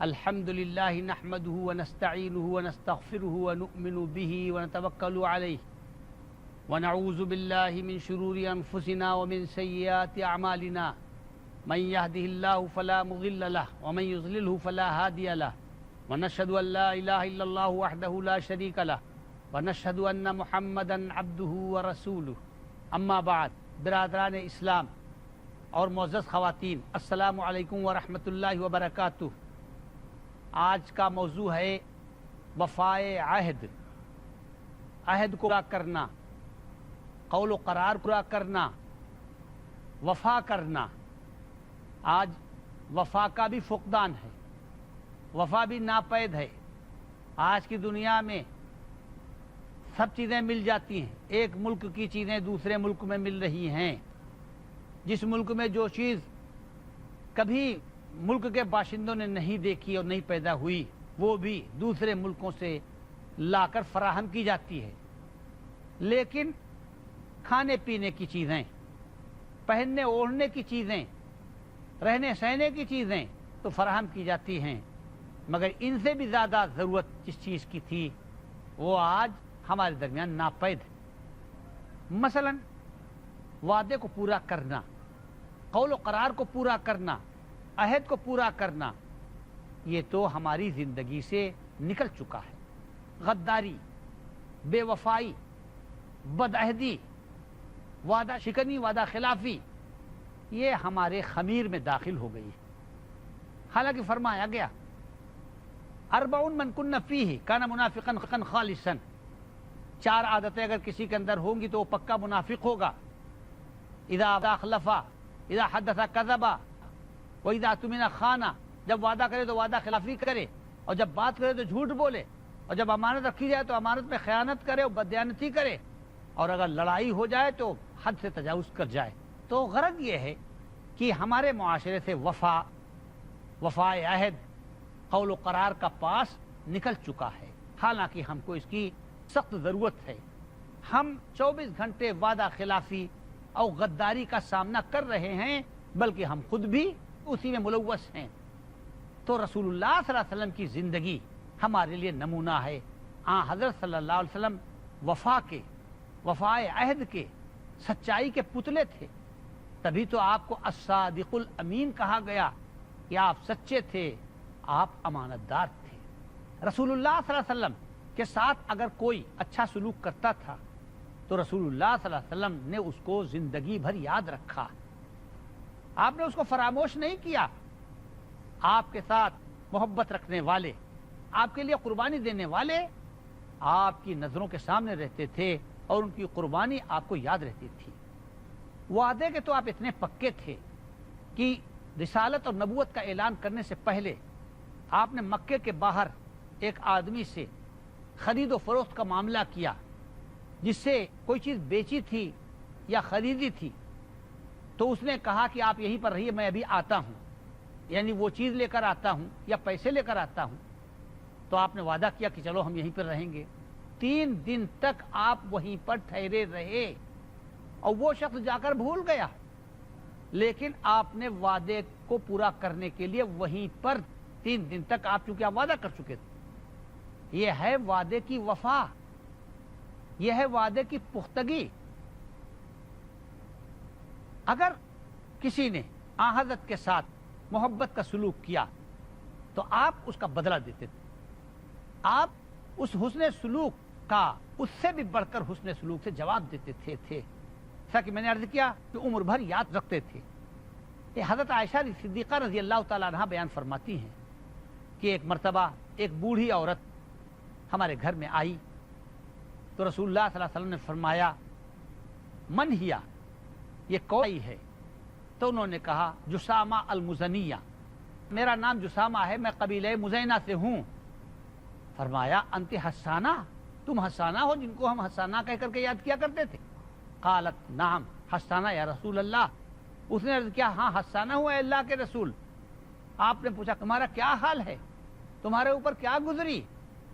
الحمد للہ نحمده ونستعینه ونستغفره ونؤمن به ونتوکل علیہ ونعوذ باللہ من شرور انفسنا ومن سیئات اعمالنا من يهده الله فلا مضل له ومن يضلله فلا هادي له ونشهد ان لا اله الا الله وحده لا شريك له ونشهد ان محمدا عبده ورسوله اما بعد برادران اسلام اور معزز خواتین، السلام علیکم ورحمۃ اللہ وبرکاتہ۔ آج کا موضوع ہے وفائے عہد، عہد کو پورا کرنا، قول و قرار پورا کرنا، وفا کرنا۔ آج وفا کا بھی فقدان ہے، وفا بھی ناپید ہے۔ آج کی دنیا میں سب چیزیں مل جاتی ہیں، ایک ملک کی چیزیں دوسرے ملک میں مل رہی ہیں۔ جس ملک میں جو چیز کبھی ملک کے باشندوں نے نہیں دیکھی اور نہیں پیدا ہوئی، وہ بھی دوسرے ملکوں سے لا کر فراہم کی جاتی ہے۔ لیکن کھانے پینے کی چیزیں، پہننے اوڑھنے کی چیزیں، رہنے سہنے کی چیزیں تو فراہم کی جاتی ہیں، مگر ان سے بھی زیادہ ضرورت جس چیز کی تھی وہ آج ہمارے درمیان ناپید ہے۔ مثلا وعدے کو پورا کرنا، قول و قرار کو پورا کرنا، عہد کو پورا کرنا، یہ تو ہماری زندگی سے نکل چکا ہے۔ غداری، بے وفائی، بدعہدی، وعدہ شکنی، وعدہ خلافی، یہ ہمارے خمیر میں داخل ہو گئی ہے۔ حالانکہ فرمایا گیا اربعون من کن فیہ کان منافقا خالصا، چار عادتیں اگر کسی کے اندر ہوں گی تو وہ پکا منافق ہوگا۔ اذا خلف، اذا حدث کذب، واذا اؤتمن خان، جب وعدہ کرے تو وعدہ خلافی کرے، اور جب بات کرے تو جھوٹ بولے، اور جب امانت رکھی جائے تو امانت میں خیانت کرے اور بددیانتی کرے، اور اگر لڑائی ہو جائے تو حد سے تجاوز کر جائے۔ تو غرض یہ ہے کہ ہمارے معاشرے سے وفائے عہد، قول و قرار کا پاس نکل چکا ہے، حالانکہ ہم کو اس کی سخت ضرورت ہے۔ ہم 24 گھنٹے وعدہ خلافی اور غداری کا سامنا کر رہے ہیں، بلکہ ہم خود بھی اسی میں ملوث ہیں۔ تو رسول اللہ صلی اللہ علیہ وسلم کی زندگی ہمارے لیے نمونہ ہے۔ حضرت صلی اللہ علیہ وسلم وفائے عہد کے، سچائی کے پتلے تھے، تبھی تو آپ کو الصادق الامین کہا گیا کہ آپ سچے تھے، آپ امانت دار تھے۔ رسول اللہ صلی اللہ علیہ وسلم کے ساتھ اگر کوئی اچھا سلوک کرتا تھا تو رسول اللہ صلی اللہ علیہ وسلم نے اس کو زندگی بھر یاد رکھا، آپ نے اس کو فراموش نہیں کیا۔ آپ کے ساتھ محبت رکھنے والے، آپ کے لیے قربانی دینے والے آپ کی نظروں کے سامنے رہتے تھے اور ان کی قربانی آپ کو یاد رہتی تھی۔ وعدے کے تو آپ اتنے پکے تھے کہ رسالت اور نبوت کا اعلان کرنے سے پہلے آپ نے مکے کے باہر ایک آدمی سے خرید و فروخت کا معاملہ کیا، جس سے کوئی چیز بیچی تھی یا خریدی تھی، تو اس نے کہا کہ آپ یہیں پر رہیے، میں ابھی آتا ہوں، یعنی وہ چیز لے کر آتا ہوں یا پیسے لے کر آتا ہوں۔ تو آپ نے وعدہ کیا کہ چلو ہم یہیں پر رہیں گے۔ 3 دن تک آپ وہیں پر ٹھہرے رہے اور وہ شخص جا کر بھول گیا، لیکن آپ نے وعدے کو پورا کرنے کے لیے وہیں پر 3 دن تک آپ چونکہ آپ وعدہ کر چکے تھے۔ یہ ہے وعدے کی وفا، یہ ہے وعدے کی پختگی۔ اگر کسی نے حضرت کے ساتھ محبت کا سلوک کیا تو آپ اس کا بدلہ دیتے تھے، آپ اس حسن سلوک کا اس سے بھی بڑھ کر حسن سلوک سے جواب دیتے تھے۔ جیسا کہ میں نے عرض کیا کہ عمر بھر یاد رکھتے تھے۔ یہ حضرت عائشہ صدیقہ رضی اللہ تعالیٰ عنہ بیان فرماتی ہیں کہ ایک مرتبہ ایک بوڑھی عورت ہمارے گھر میں آئی تو رسول اللہ صلی اللہ علیہ وسلم نے فرمایا من ہیا، یہ کون ہے؟ تو انہوں نے کہا جسامہ المزنیہ، میرا نام جسامہ ہے، میں قبیلہ مزینہ سے ہوں۔ فرمایا انت حسانہ، تم حسانہ ہو جن کو ہم حسانہ کہہ کر کے یاد کیا کرتے تھے؟ قالت نعم حسانہ یا رسول اللہ، اس نے عرض کیا ہاں حسانہ ہوا اللہ کے رسول۔ آپ نے پوچھا تمہارا کیا حال ہے، تمہارے اوپر کیا گزری؟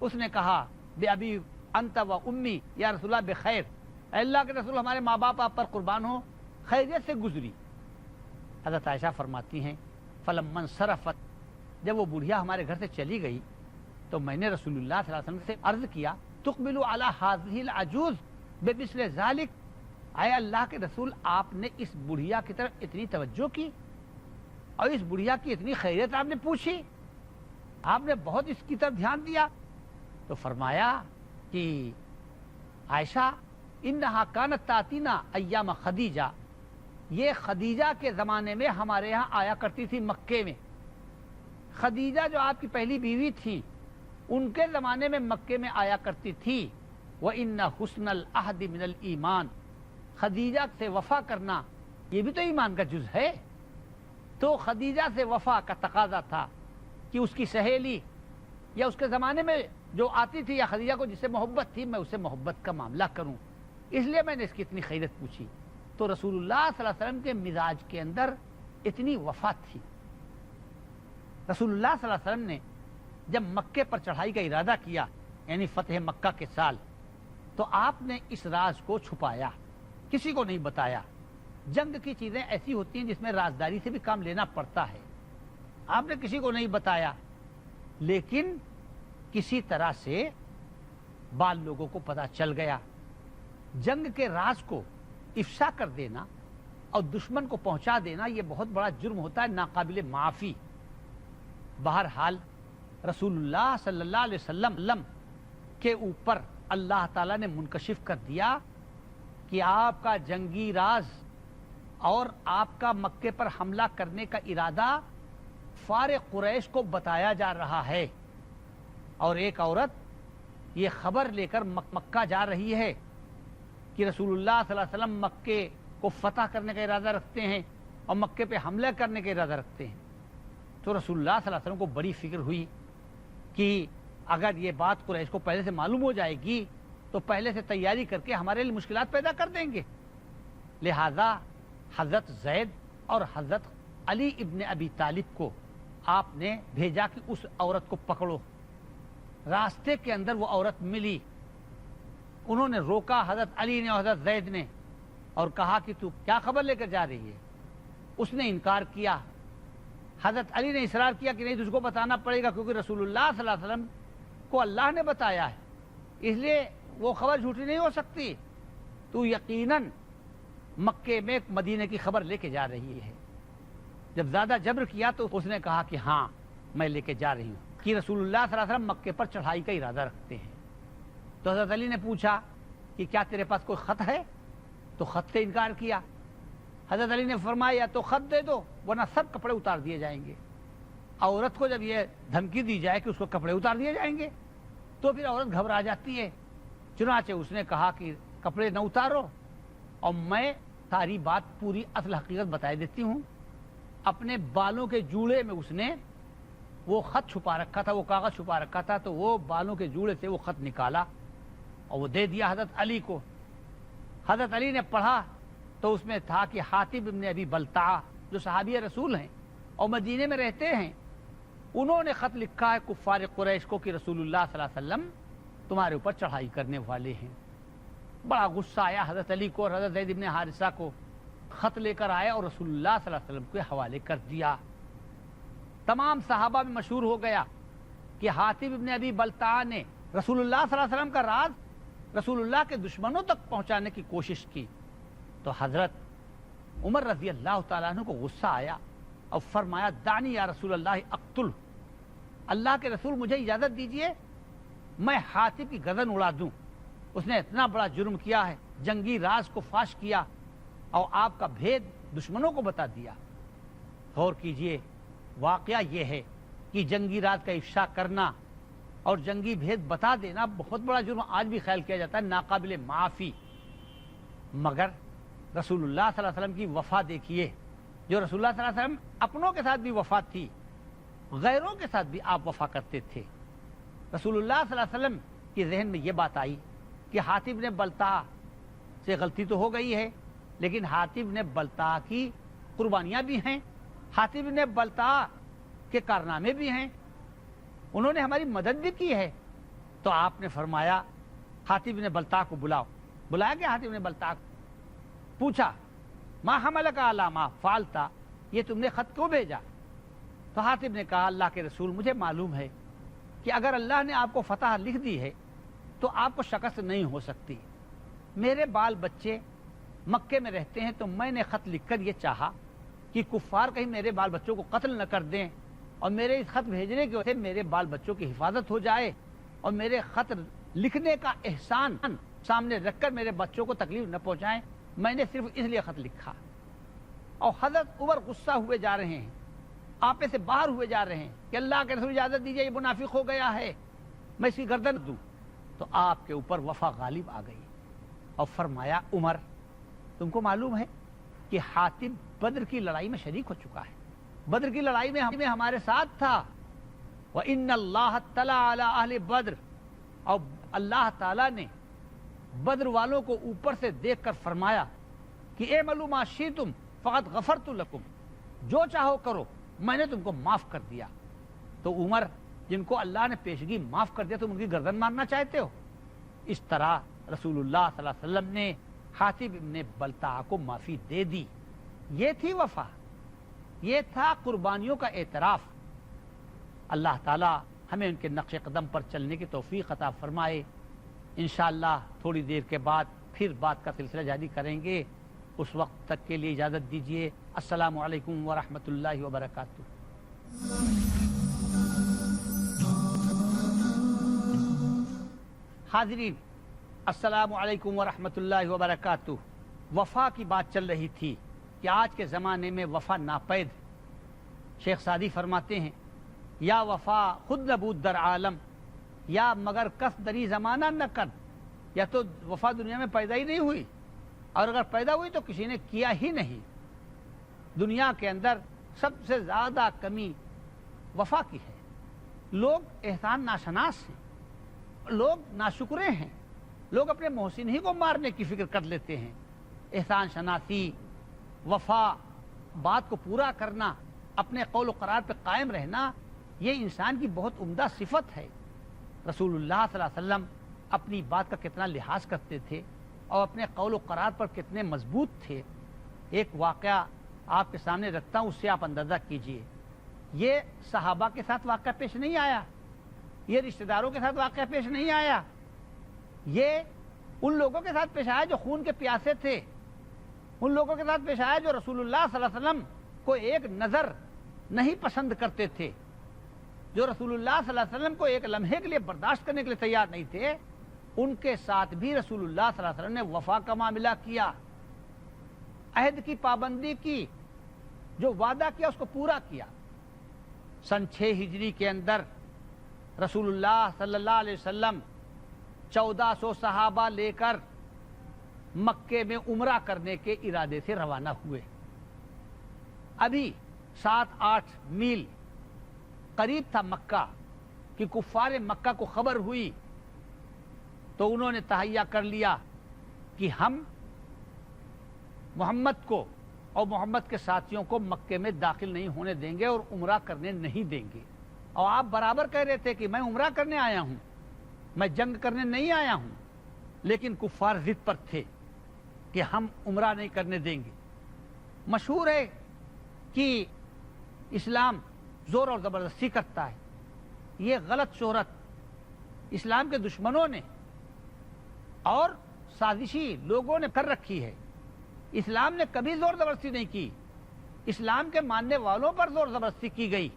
اس نے کہا بے ابی انت و امی یا رسول اللہ بخیر، اے اللہ کے رسول ہمارے ماں باپ آپ پر قربان ہو، خیریت سے گزری۔ حضرت عائشہ فرماتی ہیں فلما انصرفت جب وہ بڑھیا ہمارے گھر سے چلی گئی تو میں نے رسول اللہ صلی اللہ علیہ وسلم سے عرض کیا تقبل علی هذه العجوز بمثل ذلك، اے اللہ کے رسول آپ نے اس بڑھیا کی طرف اتنی توجہ کی اور اس بڑھیا کی اتنی خیریت آپ نے پوچھی، آپ نے بہت اس کی طرف دھیان دیا؟ تو فرمایا کہ عائشہ انہا کانت تاتینا ایام خدیجہ، یہ خدیجہ کے زمانے میں ہمارے یہاں آیا کرتی تھی مکے میں۔ خدیجہ جو آپ کی پہلی بیوی تھی ان کے زمانے میں مکے میں آیا کرتی تھی۔ وَإِنَّ حُسْنَ الْعَهْدِ مِنَ الْإِيمَانِ، خدیجہ سے وفا کرنا یہ بھی تو ایمان کا جز ہے۔ تو خدیجہ سے وفا کا تقاضا تھا کہ اس کی سہیلی یا اس کے زمانے میں جو آتی تھی یا خدیجہ کو جس سے محبت تھی میں اسے محبت کا معاملہ کروں، اس لیے میں نے اس کی اتنی خیریت پوچھی۔ تو رسول اللہ صلی اللہ علیہ وسلم کے مزاج کے اندر اتنی وفا تھی۔ رسول اللہ صلی اللہ علیہ وسلم نے جب مکے پر چڑھائی کا ارادہ کیا یعنی فتح مکہ کے سال، تو آپ نے اس راز کو چھپایا، کسی کو نہیں بتایا۔ جنگ کی چیزیں ایسی ہوتی ہیں جس میں رازداری سے بھی کام لینا پڑتا ہے، آپ نے کسی کو نہیں بتایا، لیکن کسی طرح سے بعض لوگوں کو پتہ چل گیا۔ جنگ کے راز کو افشا کر دینا اور دشمن کو پہنچا دینا یہ بہت بڑا جرم ہوتا ہے، ناقابل معافی۔ بہرحال رسول اللہ صلی اللہ علیہ وسلم کے اوپر اللہ تعالیٰ نے منکشف کر دیا کہ آپ کا جنگی راز اور آپ کا مکے پر حملہ کرنے کا ارادہ فارق قریش کو بتایا جا رہا ہے، اور ایک عورت یہ خبر لے کر مکہ جا رہی ہے کہ رسول اللہ صلی اللہ علیہ وسلم مکے کو فتح کرنے کا ارادہ رکھتے ہیں اور مکے پہ حملہ کرنے کا ارادہ رکھتے ہیں۔ تو رسول اللہ صلی اللہ علیہ وسلم کو بڑی فکر ہوئی کہ اگر یہ بات قریش کو پہلے سے معلوم ہو جائے گی تو پہلے سے تیاری کر کے ہمارے لیے مشکلات پیدا کر دیں گے۔ لہذا حضرت زید اور حضرت علی ابن ابی طالب کو آپ نے بھیجا کہ اس عورت کو پکڑو۔ راستے کے اندر وہ عورت ملی، انہوں نے روکا حضرت علی نے اور حضرت زید نے اور کہا کہ تو کیا خبر لے کر جا رہی ہے؟ اس نے انکار کیا۔ حضرت علی نے اصرار کیا کہ نہیں تجھ کو بتانا پڑے گا، کیونکہ رسول اللہ صلی اللہ علیہ وسلم کو اللہ نے بتایا ہے، اس لیے وہ خبر جھوٹی نہیں ہو سکتی، تو یقیناً مکے میں مدینے کی خبر لے کے جا رہی ہے۔ جب زیادہ جبر کیا تو اس نے کہا کہ ہاں میں لے کے جا رہی ہوں، کہ رسول اللہ صلی اللہ علیہ وسلم مکے پر چڑھائی کا ارادہ رکھتے ہیں۔ تو حضرت علی نے پوچھا کہ کیا تیرے پاس کوئی خط ہے؟ تو خط سے انکار کیا۔ حضرت علی نے فرمایا تو خط دے دو ورنہ سب کپڑے اتار دیے جائیں گے۔ عورت کو جب یہ دھمکی دی جائے کہ اس کو کپڑے اتار دیے جائیں گے تو پھر عورت گھبرا جاتی ہے، چنانچہ اس نے کہا کہ کپڑے نہ اتارو اور میں ساری بات پوری اصل حقیقت بتا دیتی ہوں۔ اپنے بالوں کے جوڑے میں اس نے وہ خط چھپا رکھا تھا، وہ کاغذ چھپا رکھا تھا، تو وہ بالوں کے جوڑے سے وہ خط نکالا اور وہ دے دیا حضرت علی کو۔ حضرت علی نے پڑھا تو اس میں تھا کہ حاتب ابن ابی بلتعہ جو صحابی رسول ہیں اور مدینے میں رہتے ہیں، انہوں نے خط لکھا ہے کفار قریش کو کہ رسول اللہ صلی اللہ علیہ وسلم تمہارے اوپر چڑھائی کرنے والے ہیں۔ بڑا غصہ آیا حضرت علی کو اور حضرت زید ابن حارثہ کو، خط لے کر آیا اور رسول اللہ صلی اللہ علیہ وسلم کے حوالے کر دیا۔ تمام صحابہ میں مشہور ہو گیا کہ حاتب ابن ابی بلتعہ نے رسول اللہ صلی اللہ علیہ وسلم کا راز رسول اللہ کے دشمنوں تک پہنچانے کی کوشش کی۔ تو حضرت عمر رضی اللہ تعالیٰ عنہ کو غصہ آیا اور فرمایا دعنی یا رسول اللہ اقتل، اللہ کے رسول مجھے اجازت دیجئے میں حاتب کی گردن اڑا دوں، اس نے اتنا بڑا جرم کیا ہے، جنگی راز کو فاش کیا اور آپ کا بھید دشمنوں کو بتا دیا۔ غور کیجئے، واقعہ یہ ہے کہ جنگی راز کا افشا کرنا اور جنگی بھید بتا دینا بہت بڑا جرم آج بھی خیال کیا جاتا ہے، ناقابل معافی۔ مگر رسول اللہ صلی اللہ علیہ وسلم کی وفا دیکھیے، جو رسول اللہ صلی اللہ علیہ وسلم اپنوں کے ساتھ بھی وفا تھی، غیروں کے ساتھ بھی آپ وفا کرتے تھے۔ رسول اللہ صلی اللہ علیہ وسلم کے ذہن میں یہ بات آئی کہ حاتب نے بلتعہ سے غلطی تو ہو گئی ہے، لیکن حاتب نے بلتعہ کی قربانیاں بھی ہیں، حاتب نے بلتعہ کے کارنامے بھی ہیں، انہوں نے ہماری مدد بھی کی ہے۔ تو آپ نے فرمایا حاتب نے بلتعہ کو بلاؤ۔ بلایا کہ حاتب نے بلتعہ کو پوچھا ما حملک علی ما فعلت، یہ تم نے خط کیوں بھیجا؟ تو حاتب نے کہا اللہ کے رسول مجھے معلوم ہے کہ اگر اللہ نے آپ کو فتح لکھ دی ہے تو آپ کو شکست نہیں ہو سکتی. میرے بال بچے مکے میں رہتے ہیں تو میں نے خط لکھ کر یہ چاہا کہ کفار کہیں میرے بال بچوں کو قتل نہ کر دیں، اور میرے اس خط بھیجنے کی وجہ سے میرے بال بچوں کی حفاظت ہو جائے، اور میرے خط لکھنے کا احسان سامنے رکھ کر میرے بچوں کو تکلیف نہ پہنچائیں. میں نے صرف اس لیے خط لکھا. اور حضرت عمر غصہ ہوئے جا رہے ہیں، آپے سے باہر ہوئے جا رہے ہیں کہ اللہ کے رسول اجازت دیجیے، یہ منافق ہو گیا ہے، میں اس کی گردن دوں. تو آپ کے اوپر وفا غالب آ گئی اور فرمایا عمر تم کو معلوم ہے کہ حاتب بدر کی لڑائی میں شریک ہو چکا ہے، بدر کی لڑائی میں ہمارے ساتھ تھا. وَإِنَّ اللَّهَ اطَّلَعَ عَلَىٰ أَهْلِ بَدْرٍ، اور اللہ تعالیٰ نے بدر والوں کو اوپر سے دیکھ کر فرمایا کہ اعملوا ما شئتم فقد غفرت لکم، جو چاہو کرو میں نے تم کو معاف کر دیا. تو عمر جن کو اللہ نے پیشگی معاف کر دیا تم ان کی گردن مارنا چاہتے ہو؟ اس طرح رسول اللہ صلی اللہ علیہ وسلم نے حاتب ابن بلتع کو معافی دے دی. یہ تھی وفا، یہ تھا قربانیوں کا اعتراف. اللہ تعالی ہمیں ان کے نقش قدم پر چلنے کی توفیق عطا فرمائے. انشاءاللہ تھوڑی دیر کے بعد پھر بات کا سلسلہ جاری کریں گے. اس وقت تک کے لیے اجازت دیجیے. السلام علیکم ورحمۃ اللہ وبرکاتہ. حاضرین السلام علیکم ورحمۃ اللہ وبرکاتہ. وفا کی بات چل رہی تھی کہ آج کے زمانے میں وفا ناپید. شیخ سعدی فرماتے ہیں یا وفا خود نبود در عالم، یا مگر کس دری زمانہ نہ کر. یا تو وفا دنیا میں پیدا ہی نہیں ہوئی، اور اگر پیدا ہوئی تو کسی نے کیا ہی نہیں. دنیا کے اندر سب سے زیادہ کمی وفا کی ہے. لوگ احسان ناشناس ہیں، لوگ ناشکرے ہیں، لوگ اپنے محسن ہی کو مارنے کی فکر کر لیتے ہیں. احسان شناسی، وفا، بات کو پورا کرنا، اپنے قول و قرار پہ قائم رہنا، یہ انسان کی بہت عمدہ صفت ہے. رسول اللہ صلی اللہ علیہ وسلم اپنی بات کا کتنا لحاظ کرتے تھے اور اپنے قول و قرار پر کتنے مضبوط تھے. ایک واقعہ آپ کے سامنے رکھتا ہوں، اس سے آپ اندازہ کیجئے. یہ صحابہ کے ساتھ واقعہ پیش نہیں آیا، یہ رشتہ داروں کے ساتھ واقعہ پیش نہیں آیا، یہ ان لوگوں کے ساتھ پیش آیا جو خون کے پیاسے تھے، ان لوگوں کے ساتھ پیش آیا جو رسول اللہ صلی اللہ علیہ وسلم کو ایک نظر نہیں پسند کرتے تھے، جو رسول اللہ صلی اللہ علیہ وسلم کو ایک لمحے کے لیے برداشت کرنے کے لیے تیار نہیں تھے. ان کے ساتھ بھی رسول اللہ صلی اللہ علیہ وسلم نے وفا کا معاملہ کیا، عہد کی پابندی کی، جو وعدہ کیا اس کو پورا کیا. سن 6 ہجری کے اندر رسول اللہ صلی اللہ علیہ وسلم 1400 صحابہ لے کر مکے میں عمرہ کرنے کے ارادے سے روانہ ہوئے. ابھی 7-8 میل قریب تھا مکہ کہ کفار مکہ کو خبر ہوئی تو انہوں نے تہیہ کر لیا کہ ہم محمد کو اور محمد کے ساتھیوں کو مکے میں داخل نہیں ہونے دیں گے اور عمرہ کرنے نہیں دیں گے. اور آپ برابر کہہ رہے تھے کہ میں عمرہ کرنے آیا ہوں، میں جنگ کرنے نہیں آیا ہوں. لیکن کفار ضد پر تھے کہ ہم عمرہ نہیں کرنے دیں گے. مشہور ہے کہ اسلام زور اور زبردستی کرتا ہے. یہ غلط شہرت اسلام کے دشمنوں نے اور سازشی لوگوں نے کر رکھی ہے. اسلام نے کبھی زور زبردستی نہیں کی. اسلام کے ماننے والوں پر زور زبردستی کی گئی،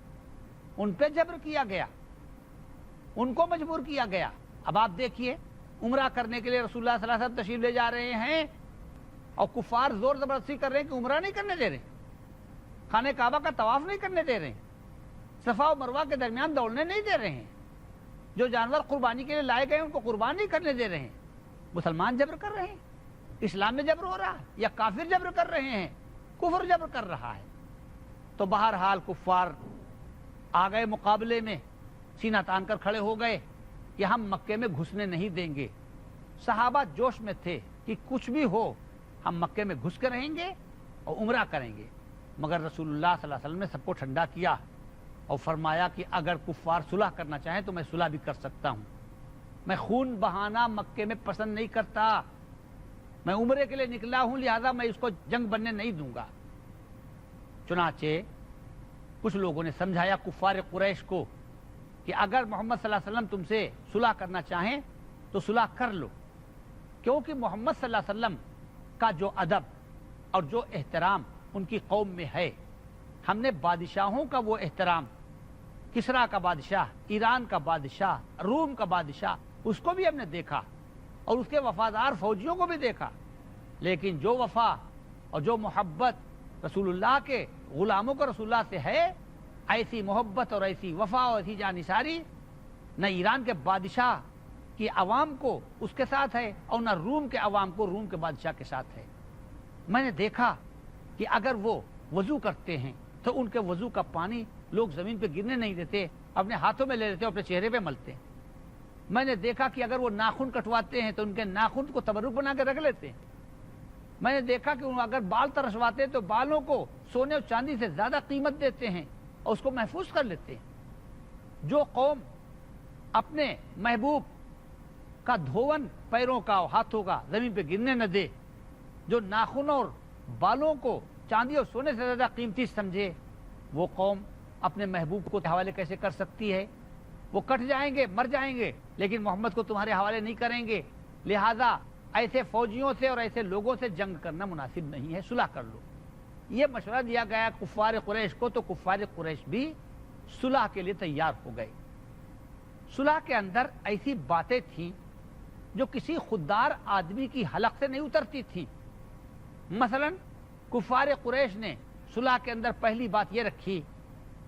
ان پہ جبر کیا گیا، ان کو مجبور کیا گیا. اب آپ دیکھیے عمرہ کرنے کے لیے رسول اللہ صلی اللہ علیہ وسلم تشریف لے جا رہے ہیں اور کفار زور زبردستی کر رہے ہیں کہ عمرہ نہیں کرنے دے رہے، خانہ کعبہ کا طواف نہیں کرنے دے رہے، صفا و مروہ کے درمیان دوڑنے نہیں دے رہے ہیں، جو جانور قربانی کے لیے لائے گئے ان کو قربان نہیں کرنے دے رہے ہیں. مسلمان جبر کر رہے ہیں، اسلام میں جبر ہو رہا ہے، یا کافر جبر کر رہے ہیں، کفر جبر کر رہا ہے. تو بہرحال کفار آ گئے مقابلے میں، سینہ تان کر کھڑے ہو گئے کہ ہم مکے میں گھسنے نہیں دیں گے. صحابہ جوش میں تھے کہ کچھ بھی ہو ہم مکے میں گھس کے رہیں گے اور عمرہ کریں گے. مگر رسول اللہ صلی اللہ علیہ وسلم نے سب کو ٹھنڈا کیا اور فرمایا کہ اگر کفار صلح کرنا چاہیں تو میں صلح بھی کر سکتا ہوں. میں خون بہانا مکے میں پسند نہیں کرتا، میں عمرے کے لیے نکلا ہوں، لہذا میں اس کو جنگ بننے نہیں دوں گا. چنانچہ کچھ لوگوں نے سمجھایا کفار قریش کو کہ اگر محمد صلی اللہ علیہ وسلم تم سے صلح کرنا چاہیں تو صلح کر لو، کیونکہ محمد صلی اللہ علیہ وسلم کا جو ادب اور جو احترام ان کی قوم میں ہے، ہم نے بادشاہوں کا وہ احترام، کسرا کا بادشاہ، ایران کا بادشاہ، روم کا بادشاہ، اس کو بھی ہم نے دیکھا اور اس کے وفادار فوجیوں کو بھی دیکھا، لیکن جو وفا اور جو محبت رسول اللہ کے غلاموں کو رسول اللہ سے ہے، ایسی محبت اور ایسی وفا اور ایسی جانثاری نہ ایران کے بادشاہ کی عوام کو اس کے ساتھ ہے اور نہ روم کے عوام کو روم کے بادشاہ کے ساتھ ہے۔ میں نے دیکھا کہ اگر وہ وضو کرتے ہیں تو ان کے وضو کا پانی لوگ زمین پہ گرنے نہیں دیتے، اپنے ہاتھوں میں لے لیتے، اپنے چہرے پہ ملتے ہیں۔ میں نے دیکھا کہ اگر وہ ناخن کٹواتے ہیں تو ان کے ناخن کو تبرک بنا کے رکھ لیتے ہیں۔ میں نے دیکھا کہ اگر بال ترشواتے ہیں تو بالوں کو سونے اور چاندی سے زیادہ قیمت دیتے ہیں اور اس کو محفوظ کر لیتے ہیں۔ جو قوم اپنے محبوب کا دھون پیروں کا اور ہاتھوں کا زمین پہ گرنے نہ دے، جو ناخن اور بالوں کو چاندی اور سونے سے زیادہ قیمتی سمجھے، وہ قوم اپنے محبوب کو حوالے کیسے کر سکتی ہے؟ وہ کٹ جائیں گے، مر جائیں گے، لیکن محمد کو تمہارے حوالے نہیں کریں گے۔ لہٰذا ایسے فوجیوں سے اور ایسے لوگوں سے جنگ کرنا مناسب نہیں ہے، صلح کر لو۔ یہ مشورہ دیا گیا کفار قریش کو، تو کفار قریش بھی صلح کے لیے تیار ہو گئے۔ صلح کے اندر ایسی باتیں تھیں جو کسی خوددار آدمی کی حلق سے نہیں اترتی تھی۔ مثلا کفار قریش نے صلح کے اندر پہلی بات یہ رکھی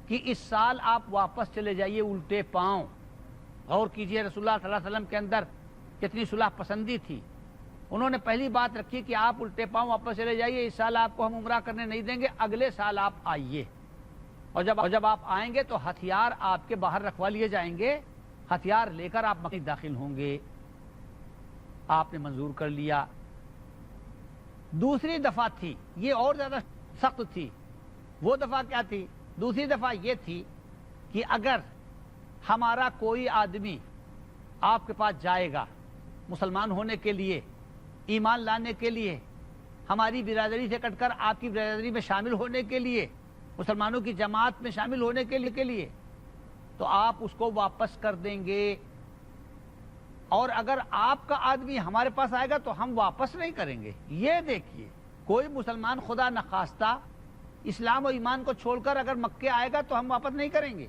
کہ اس سال آپ واپس چلے جائیے الٹے پاؤں۔ غور کیجئے رسول اللہ صلی اللہ علیہ وسلم کے اندر کتنی صلح پسندی تھی۔ انہوں نے پہلی بات رکھی کہ آپ الٹے پاؤں واپس چلے جائیے، اس سال آپ کو ہم عمرہ کرنے نہیں دیں گے، اگلے سال آپ آئیے، اور جب آپ آئیں گے تو ہتھیار آپ کے باہر رکھوا لیے جائیں گے، ہتھیار لے کر آپ مکہ داخل ہوں گے۔ آپ نے منظور کر لیا۔ دوسری دفعہ تھی، یہ اور زیادہ سخت تھی۔ وہ دفعہ کیا تھی؟ دوسری دفعہ یہ تھی کہ اگر ہمارا کوئی آدمی آپ کے پاس جائے گا مسلمان ہونے کے لیے، ایمان لانے کے لیے، ہماری برادری سے کٹ کر آپ کی برادری میں شامل ہونے کے لیے، مسلمانوں کی جماعت میں شامل ہونے کے لیے تو آپ اس کو واپس کر دیں گے، اور اگر آپ کا آدمی ہمارے پاس آئے گا تو ہم واپس نہیں کریں گے۔ یہ دیکھیے، کوئی مسلمان خدا نخواستہ اسلام و ایمان کو چھوڑ کر اگر مکے آئے گا تو ہم واپس نہیں کریں گے،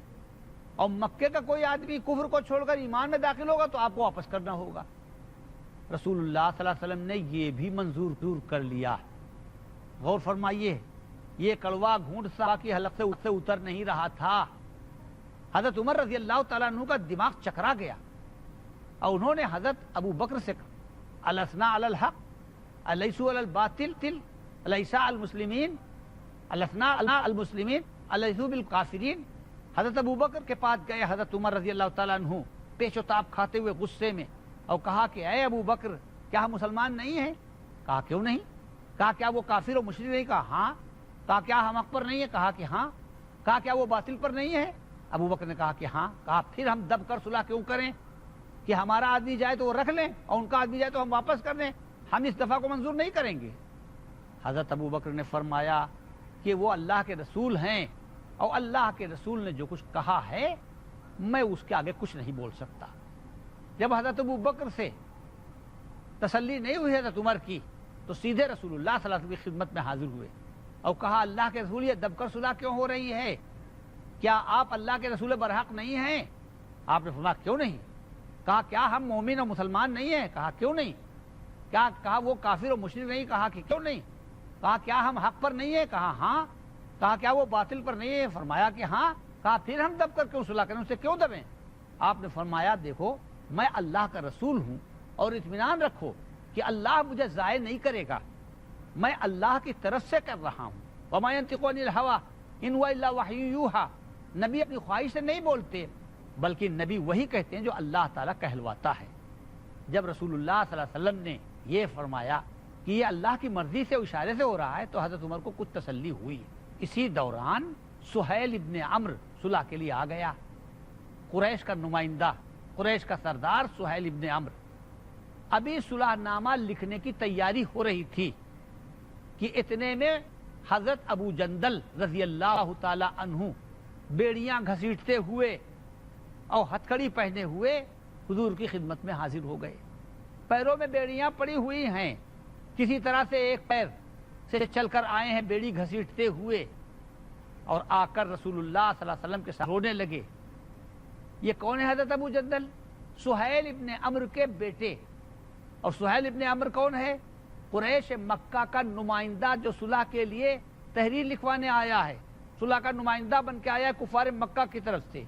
اور مکے کا کوئی آدمی کفر کو چھوڑ کر ایمان میں داخل ہوگا تو آپ کو واپس کرنا ہوگا۔ رسول اللہ صلی اللہ علیہ وسلم نے یہ بھی منظور کر لیا۔ غور فرمائیے، یہ کڑوا گھونٹ صحابہ کی حلق سے اتر نہیں رہا تھا۔ حضرت عمر رضی اللہ تعالیٰ عنہ کا دماغ چکرا گیا، اور انہوں نے حضرت ابو بکر سے کہا، الاسنا علی الحق الیسوا علی الباطل الیسا المسلمین الاسنا علی المسلمین الیسوا بالکافرین۔ حضرت ابو بکر کے پاس گئے حضرت عمر رضی اللہ تعالیٰ عنہ پیش و تاب کھاتے ہوئے غصے میں، اور کہا کہ اے ابو بکر، کیا ہم مسلمان نہیں ہیں؟ کہا کیوں نہیں؟ کہا کیا وہ کافر و مشرک نہیں؟ کہا ہاں۔ کہا کیا ہم حق پر نہیں ہیں؟ کہا کہ ہاں۔ کہا کیا وہ باطل پر نہیں ہے؟ ابو بکر نے کہا کہ ہاں۔ کہا پھر ہم دب کر صلح کیوں کریں کہ ہمارا آدمی جائے تو وہ رکھ لیں اور ان کا آدمی جائے تو ہم واپس کر دیں، ہم اس دفعہ کو منظور نہیں کریں گے۔ حضرت ابو بکر نے فرمایا کہ وہ اللہ کے رسول ہیں، اور اللہ کے رسول نے جو کچھ کہا ہے میں اس کے آگے کچھ نہیں بول سکتا۔ جب حضرت ابو بکر سے تسلی نہیں ہوئی حضرت عمر کی تو سیدھے رسول اللہ صلی اللہ علیہ وسلم کی خدمت میں حاضر ہوئے اور کہا، اللہ کے رسول یہ دب کر صلح کیوں ہو رہی ہے؟ کیا آپ اللہ کے رسول برحق نہیں ہیں؟ آپ نے فرمایا کیوں نہیں؟ کہا کیا ہم مومن اور مسلمان نہیں ہیں؟ کہا کیوں نہیں؟ کیا کہا وہ کافر اور مشرک نہیں؟ کہا کہ کیوں نہیں؟ کہا کیا ہم حق پر نہیں ہیں؟ کہا ہاں۔ کہا کیا وہ باطل پر نہیں ہے؟ فرمایا کہ ہاں۔ کہا پھر ہم دب کر کیوں صلح کریں، اسے کیوں دبیں؟ آپ نے فرمایا دیکھو میں اللہ کا رسول ہوں، اور اطمینان رکھو کہ اللہ مجھے ضائع نہیں کرے گا، میں اللہ کی طرف سے کر رہا ہوں۔ وما ينطق عن الهوى ان هو الا وحی یوحى، نبی اپنی خواہش سے نہیں بولتے بلکہ نبی وہی کہتے ہیں جو اللہ تعالیٰ کہلواتا ہے۔ جب رسول اللہ صلی اللہ علیہ وسلم نے یہ فرمایا کہ یہ اللہ کی مرضی سے اشارے سے ہو رہا ہے تو حضرت عمر کو کچھ تسلی ہوئی۔ اسی دوران سہیل ابن عمرو صلح کے لیے آ گیا، قریش کا نمائندہ، قریش کا سردار سہیل ابن عمرو۔ ابھی صلح نامہ لکھنے کی تیاری ہو رہی تھی کہ اتنے میں حضرت ابو جندل رضی اللہ تعالی عنہ بیڑیاں گھسیٹتے ہوئے اور ہتھکڑی پہنے ہوئے حضور کی خدمت میں حاضر ہو گئے. پیروں میں بیڑیاں پڑی ہوئی ہیں, کسی طرح سے ایک پیر سے چل کر آئے ہیں بیڑی گھسیٹتے ہوئے, اور آ کر رسول اللہ صلی اللہ علیہ وسلم کے ساتھ رونے لگے. یہ کون ہے حضرت ابو جندل؟ سہیل ابن عمرو کے بیٹے. اور سہیل ابن عمرو کون ہے؟ قریش مکہ کا نمائندہ جو صلح کے لیے تحریر لکھوانے آیا ہے, صلح کا نمائندہ بن کے آیا ہے کفار مکہ کی طرف سے.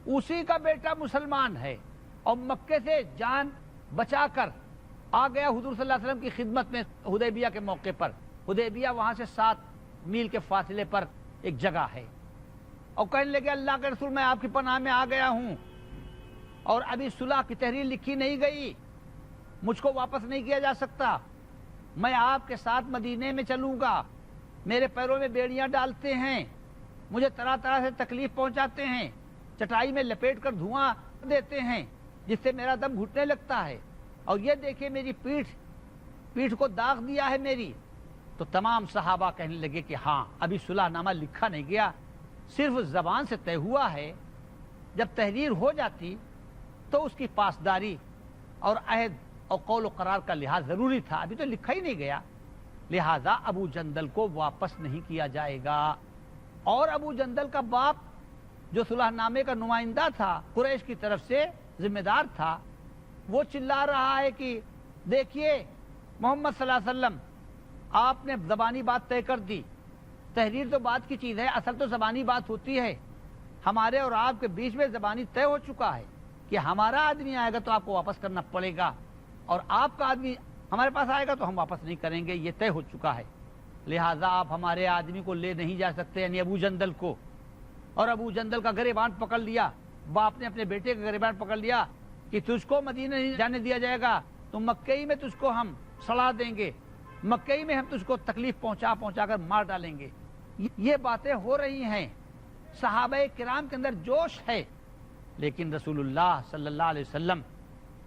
اسی کا بیٹا مسلمان ہے اور مکے سے جان بچا کر آ گیا حضور صلی اللہ علیہ وسلم کی خدمت میں حدیبیہ کے موقع پر. حدیبیہ وہاں سے 7 میل کے فاصلے پر ایک جگہ ہے, اور کہنے لگے اللہ کے رسول میں آپ کی پناہ میں آ گیا ہوں اور ابھی صلح کی تحریر لکھی نہیں گئی, مجھ کو واپس نہیں کیا جا سکتا, میں آپ کے ساتھ مدینے میں چلوں گا. میرے پیروں میں بیڑیاں ڈالتے ہیں, مجھے طرح طرح سے تکلیف پہنچاتے ہیں, چٹائی میں لپیٹ کر دھواں دیتے ہیں جس سے میرا دم گھٹنے لگتا ہے, اور یہ دیکھیں میری پیٹھ کو داغ دیا ہے میری. تو تمام صحابہ کہنے لگے کہ ہاں ابھی صلح نامہ لکھا نہیں گیا, صرف زبان سے طے ہوا ہے, جب تحریر ہو جاتی تو اس کی پاسداری اور عہد اور قول و قرار کا لحاظ ضروری تھا, ابھی تو لکھا ہی نہیں گیا, لہذا ابو جندل کو واپس نہیں کیا جائے گا. اور ابو جندل کا باپ جو صلح نامے کا نمائندہ تھا, قریش کی طرف سے ذمہ دار تھا, وہ چلا رہا ہے کہ دیکھیے محمد صلی اللہ علیہ وسلم آپ نے زبانی بات طے کر دی, تحریر تو بات کی چیز ہے, اصل تو زبانی بات ہوتی ہے. ہمارے اور آپ کے بیچ میں زبانی طے ہو چکا ہے کہ ہمارا آدمی آئے گا تو آپ کو واپس کرنا پڑے گا, اور آپ کا آدمی ہمارے پاس آئے گا تو ہم واپس نہیں کریں گے, یہ طے ہو چکا ہے. لہٰذا آپ ہمارے آدمی کو لے نہیں جا سکتے, یعنی ابو جندل کو. اور ابو جندل کا گریبان پکڑ لیا, باپ نے اپنے بیٹے کا گریبان پکڑ لیا کہ تجھ کو مدینہ نہیں جانے دیا جائے گا, تو مکے ہی میں تجھ کو ہم سڑا دیں گے, مکے ہی میں ہم تجھ کو تکلیف پہنچا کر مار ڈالیں گے. یہ باتیں ہو رہی ہیں, صحابہ کرام کے اندر جوش ہے, لیکن رسول اللہ صلی اللہ علیہ وسلم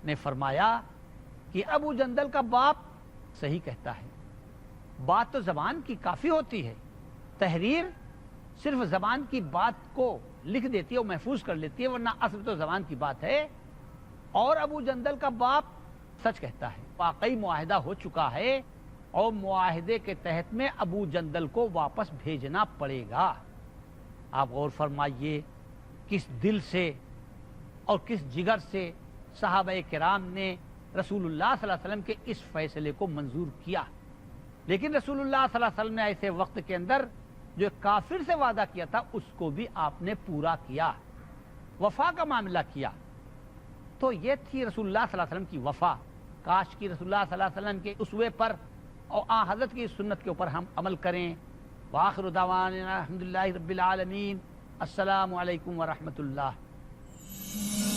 نے فرمایا کہ ابو جندل کا باپ صحیح کہتا ہے, بات تو زبان کی کافی ہوتی ہے, تحریر صرف زبان کی بات کو لکھ دیتی ہے اور محفوظ کر لیتی ہے, ورنہ اصل تو زبان کی بات ہے. اور ابو جندل کا باپ سچ کہتا ہے, واقعی معاہدہ ہو چکا ہے اور معاہدے کے تحت میں ابو جندل کو واپس بھیجنا پڑے گا. آپ غور فرمائیے کس دل سے اور کس جگر سے صحابہ کرام نے رسول اللہ صلی اللہ علیہ وسلم کے اس فیصلے کو منظور کیا. لیکن رسول اللہ صلی اللہ علیہ وسلم نے ایسے وقت کے اندر جو کافر سے وعدہ کیا تھا اس کو بھی آپ نے پورا کیا, وفا کا معاملہ کیا. تو یہ تھی رسول اللہ صلی اللہ علیہ وسلم کی وفا. کاش کی رسول اللہ صلی اللہ علیہ وسلم کے اسوے پر اور حضرت کی سنت کے اوپر ہم عمل کریں. وآخر دعوانا الحمدللہ رب العالمین. السلام علیکم ورحمۃ اللہ.